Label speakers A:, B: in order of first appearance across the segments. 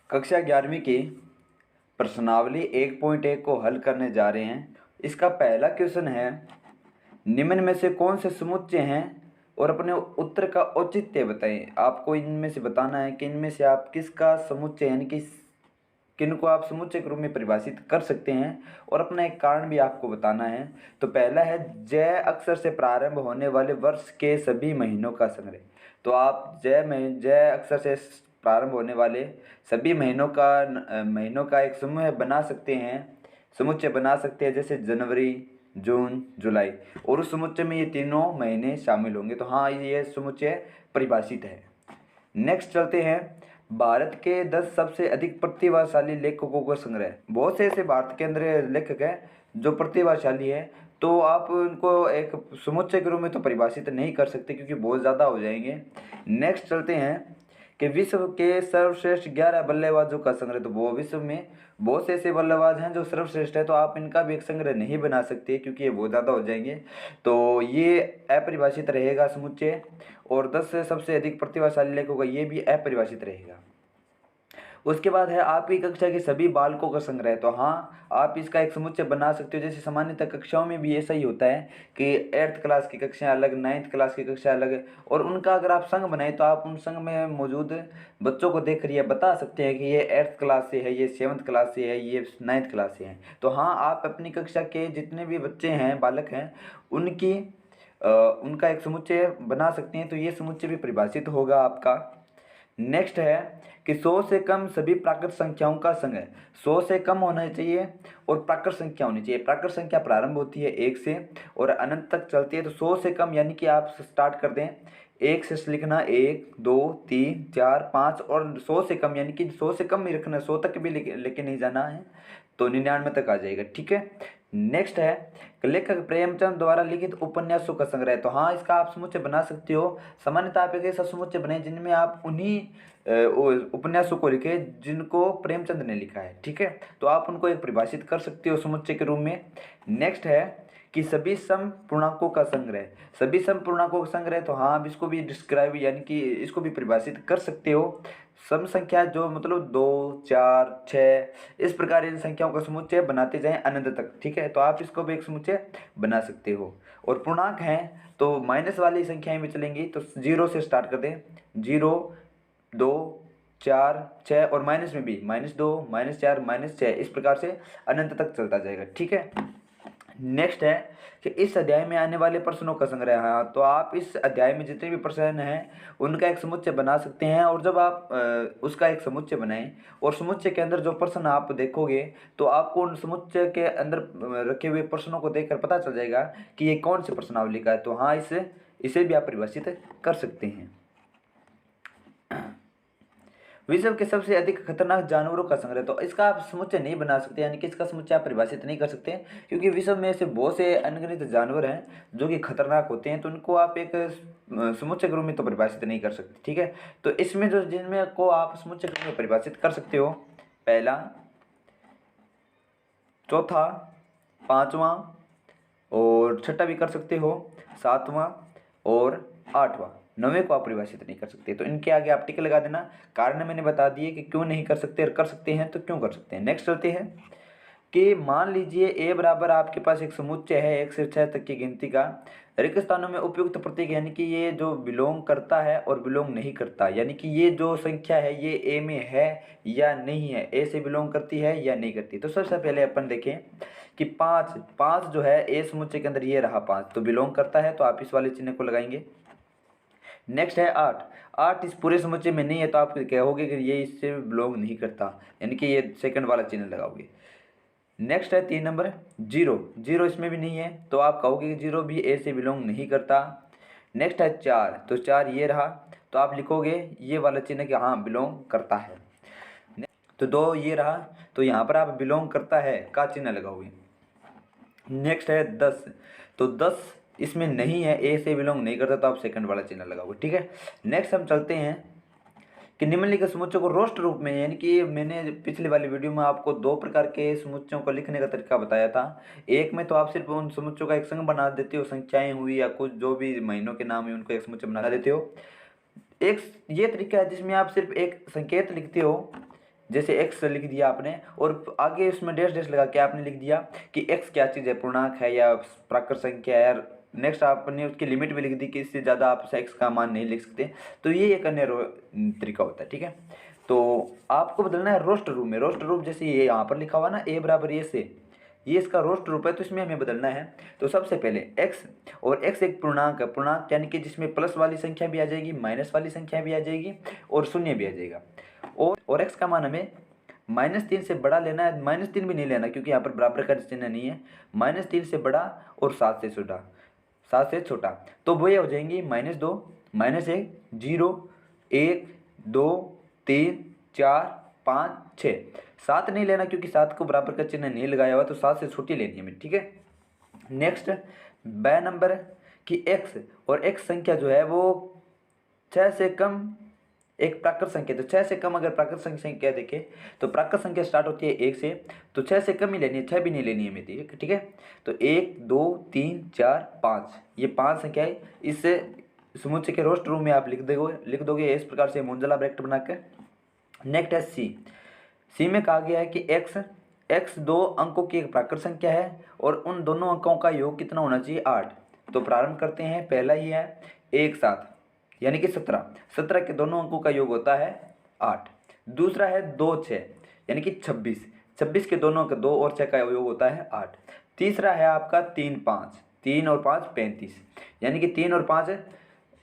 A: कक्षा 11वीं की प्रश्नावली 1.1 को हल करने जा रहे हैं। इसका पहला क्वेश्चन है, निम्न में से कौन से समुच्चय हैं और अपने उत्तर का औचित्य बताएं। आपको इनमें से बताना है कि इनमें से आप किसका समुच्चय यानी कि किनको आप समुच्चय के रूप में परिभाषित कर सकते हैं और अपना एक कारण भी आपको बताना है। तो पहला है जय अक्षर से प्रारंभ होने वाले वर्ष के सभी महीनों का संग्रह। तो आप जय अक्षर से प्रारंभ होने वाले सभी महीनों का एक समूह बना सकते हैं, समुच्चय बना सकते हैं, जैसे जनवरी, जून, जुलाई, और उस समुच्चय में ये तीनों महीने शामिल होंगे। तो हाँ, ये समुच्चय परिभाषित है। नेक्स्ट चलते हैं, भारत के 10 सबसे अधिक प्रतिभाशाली लेखकों का संग्रह। बहुत से ऐसे भारत के अंदर लेखक हैं जो प्रतिभाशाली है, तो आप उनको एक समुच्चय के रूप में तो परिभाषित नहीं कर सकते क्योंकि बहुत ज़्यादा हो जाएंगे। नेक्स्ट चलते हैं कि विश्व के सर्वश्रेष्ठ 11 बल्लेबाजों का संग्रह। तो वो विश्व में बहुत से ऐसे बल्लेबाज हैं जो सर्वश्रेष्ठ है, तो आप इनका भी एक संग्रह नहीं बना सकते क्योंकि ये बहुत ज़्यादा हो जाएंगे। तो ये अपरिभाषित रहेगा समुच्चय। और 10 से सबसे अधिक प्रतिभाशाली लेखकों का ये भी अपरिभाषित रहेगा। उसके बाद है आपकी कक्षा के सभी बालकों का संग्रह। तो हाँ, आप इसका एक समुच्चय बना सकते हो। जैसे सामान्यतः कक्षाओं में भी ऐसा ही होता है कि 8th क्लास की कक्षाएं अलग, 9th क्लास की कक्षा अलग, और उनका अगर आप संघ बनाए तो आप उन संघ में मौजूद बच्चों को देख कर ये बता सकते हैं कि ये 8th क्लास से है, ये 7th क्लास से है, ये 9th क्लास से है। तो हाँ, आप अपनी कक्षा के जितने भी बच्चे हैं, बालक हैं, उनका एक समुच्चय बना सकते हैं। तो ये समुच्चय भी परिभाषित होगा आपका। नेक्स्ट है कि 100 से कम सभी प्राकृत संख्याओं का संग्रह। 100 से कम होना चाहिए और प्राकृत संख्या होनी चाहिए। प्राकृत संख्या प्रारंभ होती है 1 से और अनंत तक चलती है। तो 100 से कम यानी कि आप स्टार्ट कर दें 1 से लिखना, 1 2 3 4 5, और 100 से कम यानी कि 100 से कम ही रखना, 100 तक भी लेके नहीं जाना है, तो 99 तक आ जाएगा। ठीक है। नेक्स्ट है लेखक प्रेमचंद द्वारा लिखित उपन्यासों का संग्रह। तो हाँ, इसका आप समुच्चय बना सकते हो। सामान्यतः आप एक ऐसा समुच्चय बनाए जिनमें आप उन्हीं उपन्यासों को लिखे जिनको प्रेमचंद ने लिखा है। ठीक है, तो आप उनको एक परिभाषित कर सकते हो समुच्चय के रूप में। नेक्स्ट है कि सभी सम पूर्णांकों का संग्रह। सभी सम पूर्णांकों का संग्रह, तो हाँ, आप इसको भी डिस्क्राइब यानी कि इसको भी परिभाषित कर सकते हो। सम संख्या जो मतलब 2 4 6 इस प्रकार इन संख्याओं का समुच्चय बनाते जाएं अनंत तक। ठीक है, तो आप इसको भी एक समुच्चय बना सकते हो। और पूर्णांक हैं तो माइनस वाली संख्याएं भी चलेंगी, तो 0 से स्टार्ट कर दें, 0 2 4 6, और माइनस में भी -2 -4 -6, इस प्रकार से अनंत तक चलता जाएगा। ठीक है। नेक्स्ट है कि इस अध्याय में आने वाले प्रश्नों का संग्रह। हाँ, तो आप इस अध्याय में जितने भी प्रश्न हैं उनका एक समुच्चय बना सकते हैं। और जब आप उसका एक समुच्चय बनाएं और समुच्चय के अंदर जो प्रश्न आप देखोगे तो आपको उन समुच्चय के अंदर रखे हुए प्रश्नों को देखकर पता चल जाएगा कि ये कौन से प्रश्नावली का है। तो हाँ, इसे भी आप परिभाषित कर सकते हैं। विश्व के सबसे अधिक खतरनाक जानवरों का संग्रह। तो इसका आप समुच्चय नहीं बना सकते, यानी कि इसका समुच्चय आप परिभाषित नहीं कर सकते क्योंकि विश्व में ऐसे बहुत से अनगिनत जानवर हैं जो कि खतरनाक होते हैं, तो उनको आप एक समुच्चय के रूप में तो परिभाषित नहीं कर सकते। ठीक है, तो इसमें जो जिनमें को आप समुच्चय के रूप में परिभाषित कर सकते हो, पहला, चौथा, पाँचवा और छठा भी कर सकते हो, सातवां और आठवां। 9वें को आप परिभाषित नहीं कर सकते, तो इनके आगे आप टिक लगा देना। कारण मैंने बता दिए कि क्यों नहीं कर सकते, और कर सकते हैं तो क्यों कर सकते हैं। नेक्स्ट चलते हैं कि मान लीजिए ए बराबर आपके पास एक समुच्चय है 1 से 6 तक की गिनती का। रिक्त स्थानों में उपयुक्त प्रतीक, यानी कि ये जो बिलोंग करता है और बिलोंग नहीं करता, यानी कि ये जो संख्या है ये ए में है या नहीं है, ए से बिलोंग करती है या नहीं करती। तो सबसे पहले अपन देखें कि 5 जो है ए समुच्चय के अंदर ये रहा 5, तो बिलोंग करता है, तो आप इस वाले चिन्ह को लगाएंगे। नेक्स्ट है 8 इस पूरे समुच्चय में नहीं है, तो आप कहोगे कि ये इससे बिलोंग नहीं करता, यानी कि ये सेकंड वाला चिन्ह लगाओगे। नेक्स्ट है 3 नंबर 0 इसमें भी नहीं है, तो आप कहोगे कि 0 भी ए से बिलोंग नहीं करता। नेक्स्ट है 4, तो 4 ये रहा, तो आप लिखोगे ये वाला चिन्ह कि हाँ बिलोंग करता है। तो 2 ये रहा, तो यहाँ पर आप बिलोंग करता है का चिन्ह लगाओगे। नेक्स्ट है 10, तो 10 इसमें नहीं है, ए से बिलोंग नहीं करता, तो आप सेकंड वाला चिन्ह लगाओगे। ठीक है। नेक्स्ट हम चलते हैं कि निम्नलिखित समुच्चयों को रोस्ट रूप में, यानी कि मैंने पिछली वाली वीडियो में आपको 2 प्रकार के समुच्चयों को लिखने का तरीका बताया था। एक में तो आप सिर्फ उन समुच्चयों का एक संघ बना देते हो, संख्याएं हुई या कुछ जो भी महीनों के नाम है उनको एक समुच्चय बना देते हो। एक ये तरीका है जिसमें आप सिर्फ एक संकेत लिखते हो, जैसे x लिख दिया आपने और आगे उसमें डैश डैश लगा के आपने लिख दिया कि x क्या चीज़ है, पूर्णांक है या प्राकृत संख्या है। नेक्स्ट आपने उसकी लिमिट भी लिख दी कि इससे ज़्यादा आप x का मान नहीं लिख सकते। तो ये एक अन्य तरीका होता है, ठीक है। तो आपको बदलना है रोस्ट रूप में। रोस्ट रूप जैसे ये यहाँ पर लिखा हुआ ना a बराबर ये से, ये इसका रोस्ट रूप है, तो इसमें हमें बदलना है। तो सबसे पहले x, और x एक पूर्णांक है, पूर्णांक यानी कि जिसमें प्लस वाली संख्या भी आ जाएगी, माइनस वाली संख्या भी आ जाएगी और शून्य भी आ जाएगा। और x का मान हमें -3 से बड़ा लेना है, -3 भी नहीं लेना क्योंकि यहाँ पर बराबर का चिन्ह नहीं है। -3 से बड़ा और 7 से छोटा, 7 से छोटा, तो वो ये हो जाएंगी -2, -1, 0, 1, 2, 3, 4, 5, 6। 7 नहीं लेना क्योंकि 7 को बराबर का चिन्ह नहीं लगाया हुआ, तो 7 से छोटी लेनी है हमें, ठीक है। नेक्स्ट ब नंबर कि x, और x संख्या जो है वो 6 से कम एक प्राकृत संख्या, तो 6 से कम अगर प्राकृत संख्या देखें तो प्राकृत संख्या स्टार्ट होती है 1 से, तो 6 से कम ही लेनी है, 6 भी नहीं लेनी है मेरी, ठीक है। तो 1, 2, 3, 4, 5, ये 5 संख्या है। इससे समुच्चय के रोस्ट रूम में आप लिख दोगे इस प्रकार से मंझला ब्रैकेट बनाकर। नेक्स्ट है सी में कहा गया है कि x 2 अंकों की एक प्राकृत संख्या है और उन दोनों अंकों का योग कितना होना चाहिए, 8। तो प्रारंभ करते हैं, पहला ही है 1 7 यानी कि 17 के दोनों अंकों का योग होता है 8। दूसरा है 2 6 यानी कि 26 के दोनों अंक 2 और 6 का योग होता है 8। तीसरा है आपका 3 और 5 35 यानी कि 3 और 5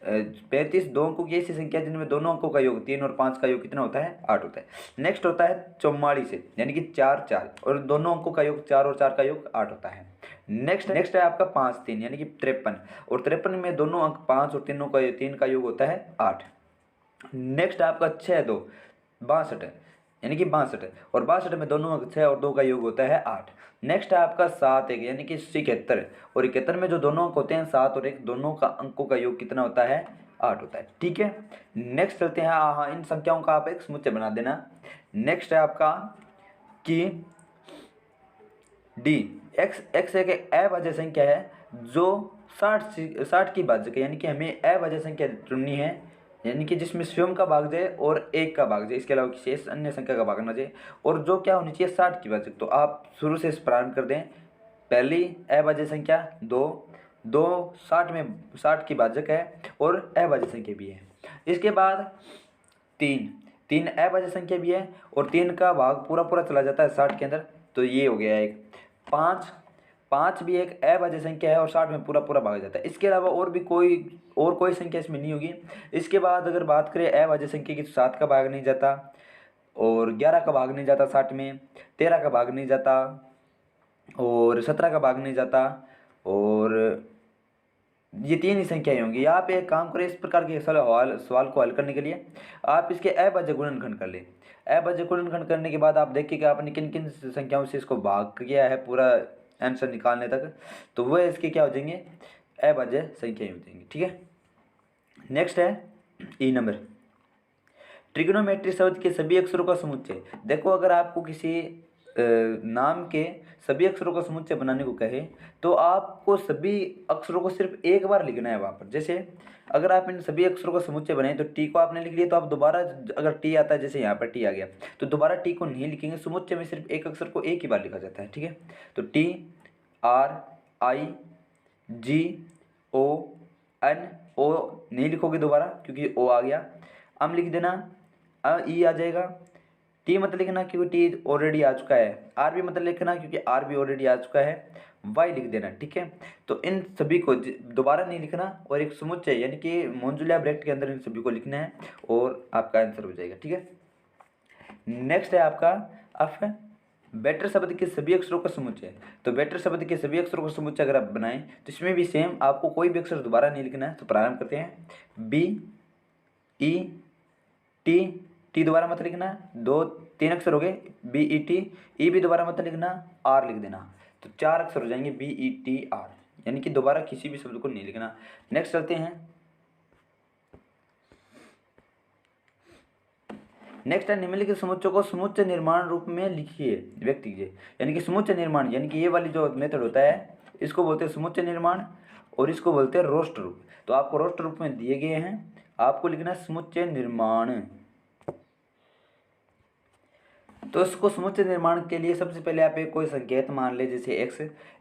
A: 35 दो अंकों की ऐसी संख्या जिनमें दोनों अंकों का योग 3 और 5 का योग कितना होता है, 8 होता है। नेक्स्ट होता है 44 यानी कि 4 4 और दोनों अंकों का योग 4 और 4 का योग 8 होता है। नेक्स्ट है आपका 5 3 यानी कि 53 और 53 में दोनों अंक 5 और 3 का योग होता है 8। नेक्स्ट आपका 6 2 62 यानी कि 62 और 62 में दोनों अंक 6 और 2 का योग होता है 8। नेक्स्ट है आपका 7 1 यानी कि 71 और 71 में जो दोनों अंक होते हैं 7 और 1 दोनों का अंकों का योग कितना होता है, 8 होता है, ठीक है। नेक्स्ट चलते हैं, हाँ इन संख्याओं का आप एक समुच्चय बना देना। नेक्स्ट है आपका कि डी x एक अभाज्य संख्या है जो 60 की भाज्य है, यानी कि हमें अभाज्य संख्या चुननी है, यानी कि जिसमें स्वयं का भाग जाए और 1 का भाग जाए, इसके अलावा किसी अन्य संख्या का भाग ना जाए, और जो क्या होनी चाहिए 60 की भाज्य। तो आप शुरू से प्रारंभ कर दें। पहली अभाज्य संख्या 2 60 की भाजक है और अभाज्य संख्या भी है। इसके बाद 3 अभाज्य संख्या भी है और 3 का भाग पूरा चला जाता है 60 के अंदर, तो ये हो गया एक 5 भी एक अभाज्य संख्या है और 60 में पूरा भाग जाता है। इसके अलावा और कोई संख्या इसमें नहीं होगी। इसके बाद अगर बात करें अभाज्य संख्या की, तो 7 का भाग नहीं जाता और 11 का भाग नहीं जाता 60 में, 13 का भाग नहीं जाता और 17 का भाग नहीं जाता, और ये 3 ही संख्याएं होंगी। आप एक काम करें, इस प्रकार के सवाल को हल करने के लिए आप इसके अभाज्य गुणनखंड कर लें। अभाज्य गुणनखंड करने के बाद आप देखिए कि आपने किन किन संख्याओं से इसको भाग किया है पूरा आंसर निकालने तक, तो वह इसके क्या हो जाएंगे, अभाज्य संख्याएं हो जाएंगी, ठीक है। नेक्स्ट है ई नंबर, ट्रिग्नोमेट्री शब्द के सभी अक्षरों का समुच्चय। देखो अगर आपको किसी नाम के सभी अक्षरों का समुच्चय बनाने को कहे तो आपको सभी अक्षरों को सिर्फ एक बार लिखना है वहाँ पर। जैसे अगर आप इन सभी अक्षरों का समुच्चय बनाए तो टी को आपने लिख लिया, तो आप दोबारा अगर टी आता है, जैसे यहाँ पर टी आ गया, तो दोबारा टी को नहीं लिखेंगे। समुच्चय में सिर्फ एक अक्षर को एक ही बार लिखा जाता है, ठीक है। तो T R I G O N, O नहीं लिखोगे दोबारा क्योंकि ओ आ गया। अम लिख देना, ई आ जाएगा। टी मत लिखना क्योंकि टी ऑलरेडी आ चुका है। आर भी मत लिखना क्योंकि आर भी ऑलरेडी आ चुका है। वाई लिख देना, ठीक है। तो इन सभी को दोबारा नहीं लिखना और एक समुच्चय यानी कि मोजुला ब्रैकेट के अंदर इन सभी को लिखना है और आपका आंसर हो जाएगा, ठीक है। नेक्स्ट है आपका बेटर शब्द के सभी अक्षरों का समुच्चय। तो बेटर शब्द के सभी अक्षरों का समुच्चय अगर आप बनाएं तो इसमें भी सेम आपको कोई भी अक्षर दोबारा नहीं लिखना है। तो प्रारंभ करते हैं, बी ई टी दोबारा मत लिखना, 2-3 अक्षर हो गए, बी ई टी, ई भी दोबारा मत लिखना, आर लिख देना, तो 4 अक्षर हो जाएंगे, बी ई टी आर, यानी कि दोबारा किसी भी शब्द को नहीं लिखना। नेक्स्ट चलते हैं, नेक्स्ट है निम्नलिखित समुच्चय को समुच्चय निर्माण रूप में लिखिए, व्यक्त कीजिए। यानी कि समुच्चय निर्माण, यानी कि ये वाली जो मेथड होता है इसको बोलते हैं समुच्चय निर्माण और इसको बोलते हैं रोस्ट रूप। तो आपको रोस्ट रूप में दिए गए हैं, आपको लिखना है समुच्चय निर्माण। तो इसको समुच्चय निर्माण के लिए सबसे पहले आप एक कोई संकेत मान ले, जैसे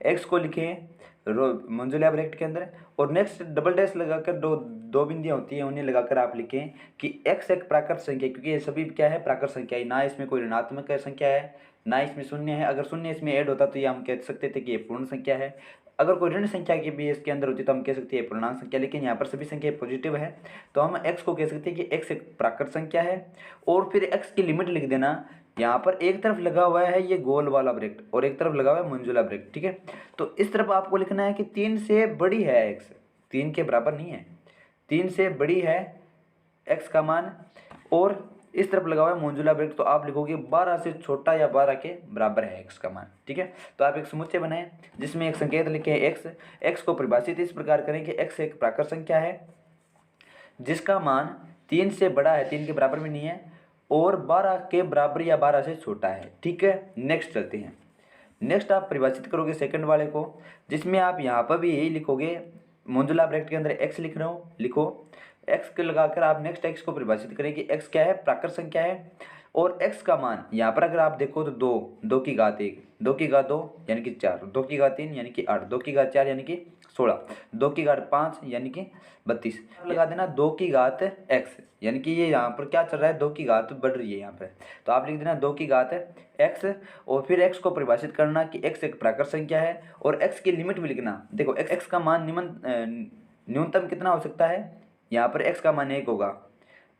A: एक्स को लिखें मंजुला ब्रैकेट के अंदर, और नेक्स्ट डबल डैश लगाकर दो बिंदियाँ होती हैं, उन्हें लगाकर आप लिखें कि एक्स एक प्राकृत संख्या, क्योंकि ये सभी क्या है, प्राकृत संख्या है, ना इसमें कोई ऋणात्मक संख्या है ना इसमें शून्य है। अगर शून्य इसमें ऐड होता तो ये हम कह सकते थे कि ये पूर्ण संख्या है। अगर कोई ऋण संख्या की भी इसके अंदर होती तो हम कह सकते हैं पूर्णांक संख्या, लेकिन यहाँ पर सभी संख्या पॉजिटिव है तो हम x को कह सकते हैं कि x एक प्राकृत संख्या है। और फिर x की लिमिट लिख देना, यहाँ पर एक तरफ लगा हुआ है ये गोल वाला ब्रैकेट और एक तरफ लगा हुआ है मंजुला ब्रैकेट, ठीक है। तो इस तरफ आपको लिखना है कि 3 से बड़ी है x, 3 के बराबर नहीं है, 3 से बड़ी है x का मान, और इस तरफ लगा हुआ है मंजुला ब्रैकेट, तो आप लिखोगे 12 से छोटा या 12 के बराबर है x का मान, ठीक है। तो आप एक समुच्चय बनाएं जिसमें एक संकेत लिखें x को परिभाषित इस प्रकार करें कि x एक प्राकृत संख्या है जिसका मान 3 से बड़ा है, 3 के बराबर भी नहीं है, और 12 के बराबर या 12 से छोटा है, ठीक है। नेक्स्ट चलते हैं। नेक्स्ट आप परिभाषित करोगे सेकंड वाले को, जिसमें आप यहाँ पर भी यही लिखोगे, मंजुला ब्रैकेट के अंदर x लिख रहे हो, लिखो x के लगाकर आप नेक्स्ट x को परिभाषित करें कि x क्या है, प्राकृत संख्या है, और x का मान यहाँ पर अगर आप देखो तो 2 की घात 1, 2 की घात 2 यानी कि 4, 2 की घात 3 यानी कि 8, 2 की घात 4 यानी कि 16, 2 की घात 5 यानी कि 32, लगा देना 2 की घात x, यानी कि ये यहाँ पर क्या चल रहा है, 2 की घात बढ़ रही है यहाँ पर, तो आप लिख देना 2 की घात x, और फिर x को परिभाषित करना कि x एक प्राकृत संख्या है, और x की लिमिट भी लिखना। देखो x का मान न्यूनतम कितना हो सकता है, यहाँ पर x का मान 1 होगा,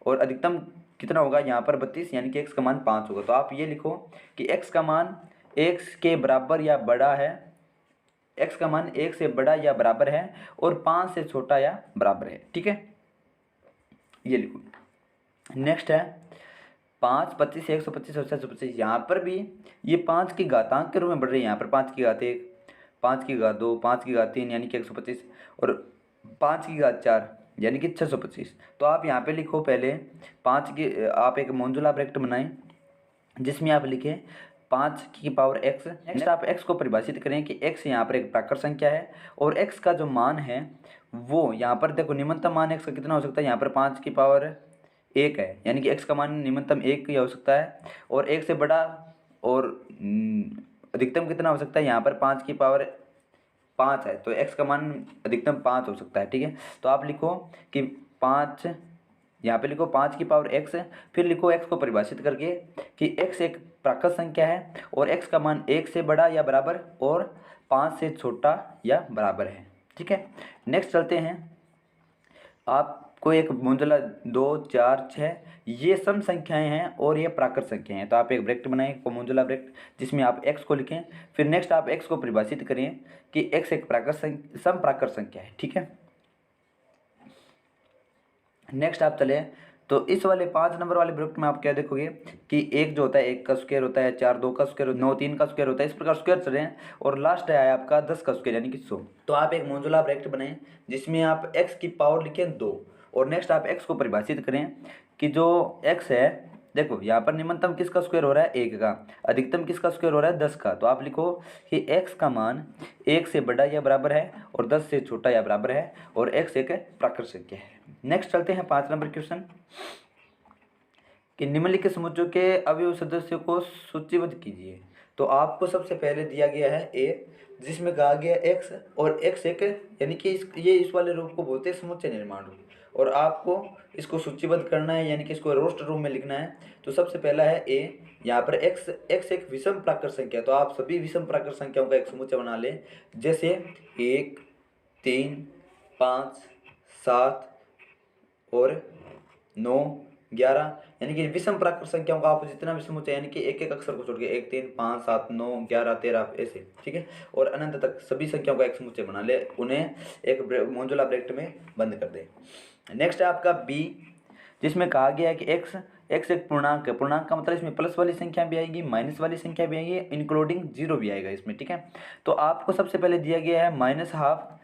A: और अधिकतम कितना होगा, यहाँ पर 32, यानी कि x का मान 5 होगा। तो आप ये लिखो कि x का मान 1 के बराबर या बड़ा है, x का मान 1 से बड़ा या बराबर है, और 5 से छोटा या बराबर है, ठीक है, ये लिखो। नेक्स्ट है 5, 25, 125 और 725, यहाँ पर भी ये 5 की घातांक के रूप में बढ़ रही है, यहाँ पर 5 की घात 1, 5 की घात 2, 5 की घात 3 यानी कि 125, और 5 की घात 4 यानी कि 625। तो आप यहाँ पे लिखो पहले 5 की, आप एक मंजुला ब्रैकेट बनाएं जिसमें आप लिखें 5 की पावर x। नेक्स्ट आप x को परिभाषित करें कि x यहाँ पर एक प्राकृत संख्या है, और x का जो मान है वो यहाँ पर देखो निम्नतम मान x का कितना हो सकता है, यहाँ पर 5 की पावर 1 है, यानी कि x का मान निम्नतम 1 ही हो सकता है, और 1 से बड़ा और अधिकतम कितना हो सकता है, यहाँ पर 5 की पावर 5 है, तो x का मान अधिकतम 5 हो सकता है, ठीक है। तो आप लिखो कि 5, यहाँ पे लिखो 5 की पावर x, फिर लिखो x को परिभाषित करके कि x एक प्राकृत संख्या है, और x का मान 1 से बड़ा या बराबर और 5 से छोटा या बराबर है, ठीक है। नेक्स्ट चलते हैं। आपको एक मंजुला 2, 4, 6 ये सम संख्याएं हैं और ये प्राकृत संख्याएं हैं, तो आप एक ब्रैकेट बनाएं को मंजुला ब्रैकेट जिसमें आप x को लिखें, फिर नेक्स्ट आप x को परिभाषित करें कि x एक सम प्राकृत संख्या है, ठीक है। नेक्स्ट आप चले तो इस वाले 5 नंबर वाले ब्रैकेट में आप क्या देखोगे कि 1 जो होता है 1 का स्क्वायर होता है, 4 2 का स्क्वायर, 9 3 का स्क्वायर होता है, इस प्रकार स्क्वायर चले हैं, और लास्ट है आपका 10 का स्क्वायर यानी कि 100। तो आप एक मंजुला ब्रैकेट बनाएं जिसमें आप x की पावर लिखें 2, और नेक्स्ट आप x को परिभाषित करें कि जो x है, देखो यहाँ पर निम्नतम किसका स्क्वायर हो रहा है, 1 का, अधिकतम किसका स्क्वायर हो रहा है, 10 का। तो आप लिखो कि x का मान 1 से बड़ा या बराबर है और 10 से छोटा या बराबर है, और x एक प्राकृत संख्या है। नेक्स्ट चलते हैं 5 नंबर क्वेश्चन कि निम्नलिखित समुच्चयों के अवयव सदस्यों को सूचीबद्ध कीजिए। तो आपको सबसे पहले दिया गया है a, जिसमें कहा गया x, और x एक यानी कि ये इस वाले रूप को बोलते हैं समुच्चय निर्माण रूप, और आपको इसको सूचीबद्ध करना है यानी कि इसको रोस्टर रूप में लिखना है। तो सबसे पहला है a, यहाँ पर x एक विषम प्राकृत संख्या, तो आप सभी विषम प्राकृत संख्याओं का एक समुच्चय बना लें, जैसे 1, 3, 5, 7 और 9, 11, यानी कि विषम प्राकृत संख्याओं का आप जितना भी समुच्चय यानी कि एक एक अक्षर को छोड़ के 1, 3, 5, 7, 9, 11, 13 ऐसे, ठीक है, और अनंत तक सभी संख्याओं का एक समुच्चय बना ले, उन्हें एक मंजुला ब्रैकेट में बंद कर दे। नेक्स्ट है आपका बी, जिसमें कहा गया है कि x एक पूर्णांक है, पूर्णांक का मतलब इसमें प्लस वाली संख्या भी आएगी, माइनस वाली संख्या भी आएगी, इंक्लूडिंग 0 भी आएगा इसमें, ठीक है। तो आपको सबसे पहले दिया गया है -12,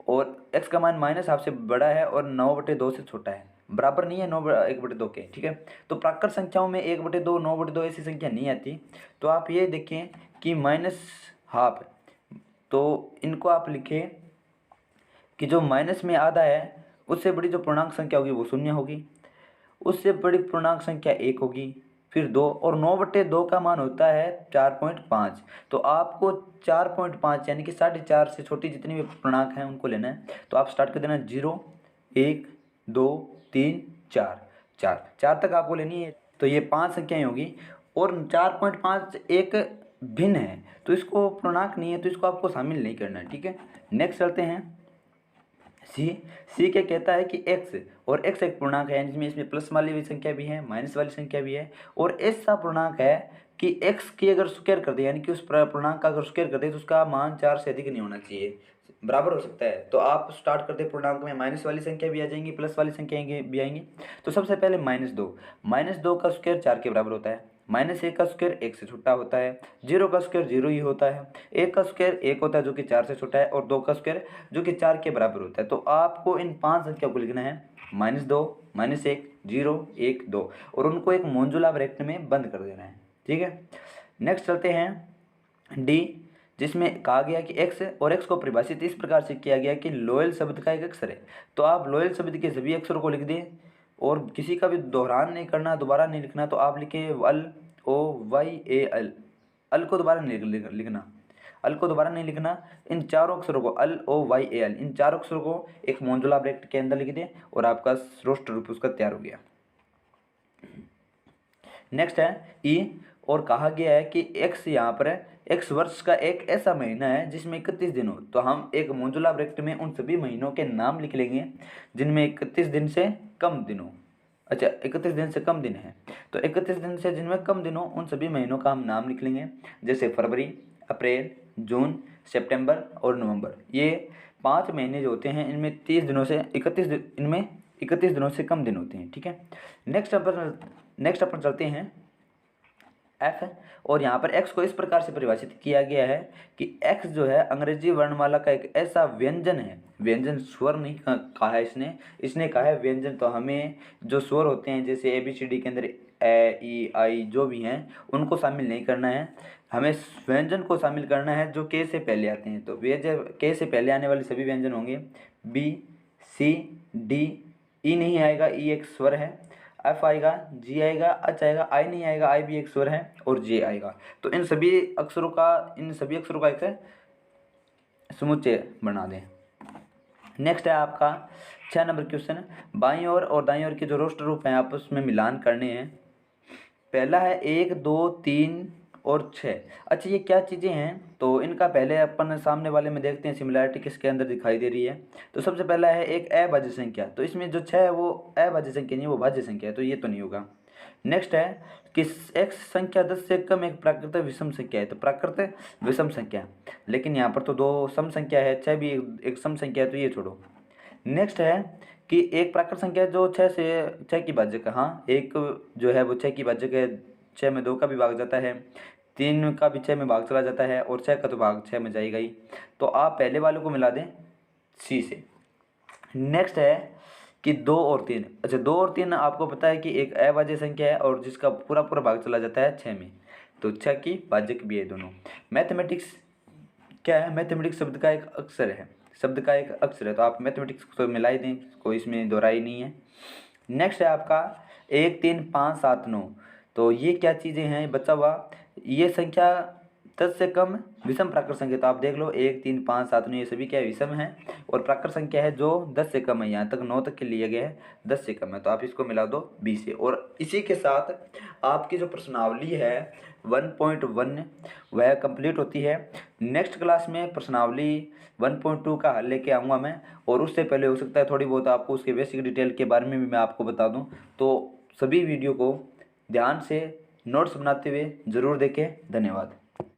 A: और x का मान -12 से बड़ा है और 9/2 से छोटा है, बराबर नहीं है 1/2 के, ठीक है। तो प्राकृत संख्याओं में 1/2, 9/2 ऐसी संख्या नहीं आती। तो आप ये देखें कि -12, तो इनको आप लिखें कि जो माइनस में आधा है उससे बड़ी जो पूर्णांक संख्या होगी वो 0 होगी, उससे बड़ी पूर्णांक संख्या 1 होगी, फिर 2 और 9/2 का मान होता है 4.5। तो आपको 4.5 यानी कि 4.5 से छोटी जितनी भी पूर्णांक हैं उनको लेना है। तो आप स्टार्ट कर देना 0, 1, 2, 3, 4, 4 तक आपको लेनी है। तो ये 5 संख्याएँ होगी और 4.5 एक भिन्न है, तो इसको पूर्णांक नहीं है, तो इसको आपको शामिल नहीं करना है, ठीक है। नेक्स्ट चलते हैं सी क्या कहता है कि x और x एक पूर्णांक है, जिसमें इसमें प्लस वाली भी संख्या भी है, माइनस वाली संख्या भी है, और ऐसा पूर्णांक है कि x की अगर स्क्वायर कर दे यानी कि उस पूर्णांक का अगर स्क्वायर कर दे तो उसका मान 4 से अधिक नहीं होना चाहिए, बराबर हो सकता है। तो आप स्टार्ट करते पूर्णांक में माइनस वाली संख्या भी आ जाएंगी, प्लस वाली संख्या भी आएंगी। तो सबसे पहले -2 का स्क्वायर 4 के बराबर होता है, -1 का स्क्वायर 1 से छोटा होता है, 0 का स्क्वायर 0 ही होता है, 1 का स्क्वायर 1 होता है जो कि 4 से छोटा है, और 2 का स्क्वायर जो कि 4 के बराबर होता है। तो आपको इन 5 संख्या को लिखना है -2, -1, 0, 1, 2, और उनको एक मोजुला ब्रैकेट में बंद कर देना है, ठीक है। नेक्स्ट चलते हैं डी, जिसमें कहा गया कि x और x को परिभाषित इस प्रकार से किया गया कि लोयल शब्द का एक अक्षर है। तो आप लोयल शब्द के सभी अक्षरों को लिख दें और किसी का भी दोहरान नहीं करना, दोबारा नहीं लिखना। तो आप लिखें अल को दोबारा नहीं लिखना, अल को दोबारा नहीं लिखना। इन चारों अक्षरों को LOYAL इन चारों अक्षरों को एक मोजुला ब्रैकेट के अंदर लिख दें और आपका रोस्टर रूप उसका तैयार हो गया। नेक्स्ट है ई, और कहा गया है कि x यहाँ पर है, x वर्ष का एक ऐसा महीना है जिसमें 31 दिन हो। तो हम एक मोजुला ब्रैकेट में उन सभी महीनों के नाम लिख लेंगे जिनमें 31 दिन से कम दिन हो। अच्छा, 31 दिन से कम दिन है, तो 31 दिन से जिनमें कम दिन हो उन सभी महीनों का हम नाम लिख लेंगे, जैसे फरवरी, अप्रैल, जून, सितंबर और नवंबर। ये 5 महीने जो होते हैं इनमें 31 दिनों से कम दिन होते हैं, ठीक है। नेक्स्ट अपन चलते हैं f, और यहाँ पर x को इस प्रकार से परिभाषित किया गया है कि x जो है अंग्रेजी वर्णमाला का एक ऐसा व्यंजन है, व्यंजन स्वर नहीं कहा है इसने कहा है व्यंजन। तो हमें जो स्वर होते हैं जैसे ABCD के अंदर ए, ई, आई जो भी हैं उनको शामिल नहीं करना है, हमें व्यंजन को शामिल करना है जो के से पहले आते हैं। तो के से पहले आने वाले सभी व्यंजन होंगे B, C, D, ई नहीं आएगा, ई एक स्वर है, एफ आएगा, जी आएगा, एच आएगा, आई नहीं आएगा, आई भी एक स्वर है, और जे आएगा। तो इन सभी अक्षरों का एक समुच्चय बना दें। नेक्स्ट है आपका 6 नंबर क्वेश्चन, बाईं ओर और दाईं ओर के जो रोस्टर रूप हैं आपस में मिलान करने हैं। पहला है 1, 2, 3 और 6। अच्छा, ये क्या चीज़ें हैं? तो इनका पहले अपन सामने वाले में देखते हैं सिमिलैरिटी किसके अंदर दिखाई दे रही है। तो सबसे पहला है एक अभाज्य संख्या, तो इसमें जो 6 है वो अभाज्य संख्या नहीं, वो भाज्य संख्या है, तो ये तो नहीं होगा। नेक्स्ट है कि x संख्या 10 से कम एक प्राकृतिक विषम संख्या है, तो प्राकृतिक विषम संख्या, लेकिन यहाँ पर तो 2 सम संख्या है, 6 भी एक सम संख्या है, तो ये छोड़ो। नेक्स्ट है कि एक प्राकृत संख्या जो 6 की भाज्यक है, हाँ एक जो है वो 6 की भाज्यक है, 6 में 2 का भी भाग जाता है, 3 का भी 6 में भाग चला जाता है, और 6 का तो भाग 6 में जाएगा ही। तो आप पहले वाले को मिला दें सी से। नेक्स्ट है कि 2 और 3। अच्छा, 2 और 3 आपको पता है कि एक अभाज्य संख्या है और जिसका पूरा भाग चला जाता है 6 में, तो 6 की भाज्यक भी है दोनों। मैथमेटिक्स क्या है? मैथमेटिक्स शब्द का एक अक्षर है, तो आप मैथमेटिक्स को मिला ही दें, कोई इसमें दोहराई नहीं है। नेक्स्ट है आपका 1, 3, 5, 7, 9। तो ये क्या चीज़ें हैं बचा हुआ? ये संख्या 10 से कम विषम प्राकृत संख्या, तो आप देख लो 1, 3, 5, 7, 9 ये सभी क्या विषम है, और प्राकृत संख्या है जो 10 से कम है, यहाँ तक 9 तक के लिए गया है, 10 से कम है, तो आप इसको मिला दो बी से। और इसी के साथ आपकी जो प्रश्नावली है 1.1 वह कंप्लीट होती है। नेक्स्ट क्लास में प्रश्नावली 1.2 का हल लेके आऊँगा मैं, और उससे पहले हो सकता है थोड़ी बहुत आपको उसके बेसिक डिटेल के बारे में भी मैं आपको बता दूँ। तो सभी वीडियो को ध्यान से नोट्स बनाते हुए ज़रूर देखें। धन्यवाद।